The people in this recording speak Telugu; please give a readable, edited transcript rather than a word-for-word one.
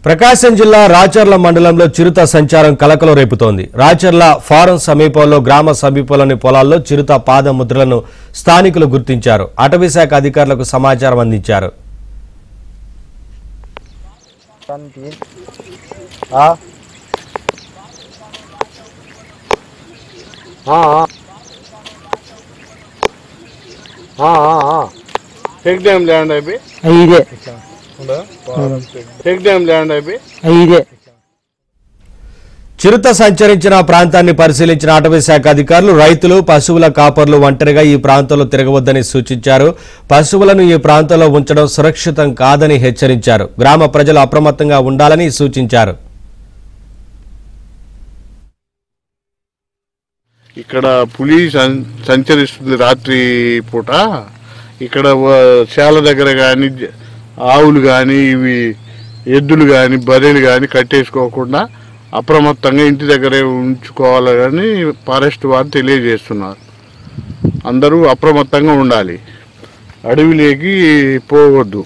ప్రకాశం జిల్లా రాచర్ల మండలంలో చిరుత సంచారం కలకలం రేపుతోంది. రాచర్ల ఫారం సమీపంలో గ్రామ సమీపంలోని పొలాల్లో చిరుత పాదముద్రలను స్థానికులు గుర్తించారు. అటవీ శాఖ అధికారులకు సమాచారం అందించారు. చెక్ డ్యామ్ ల్యాండ్ అయిపోయి చిరుత సంచరించిన ప్రాంతాన్ని పరిశీలించిన అటవీ శాఖ అధికారులు రైతులు, పశువుల కాపర్లు ఒంటరిగా ఈ ప్రాంతంలో తిరగవద్దని సూచించారు. పశువులను ఈ ప్రాంతంలో ఉంచడం సురక్షితం కాదని హెచ్చరించారు. గ్రామ ప్రజలు అప్రమత్తంగా ఉండాలని సూచించారు. ఇక్కడ పులి సంచరిస్తుంది రాత్రి పూట. ఇక్కడ శాల దగ్గర కానీ ఆవులు కానీ ఇవి ఎద్దులు కానీ బర్రెలు కానీ కట్టేసుకోకుండా అప్రమత్తంగా ఇంటి దగ్గరే ఉంచుకోవాలని ఫారెస్ట్ వారు తెలియజేస్తున్నారు. అందరూ అప్రమత్తంగా ఉండాలి, అడవిలోకి పోవద్దు.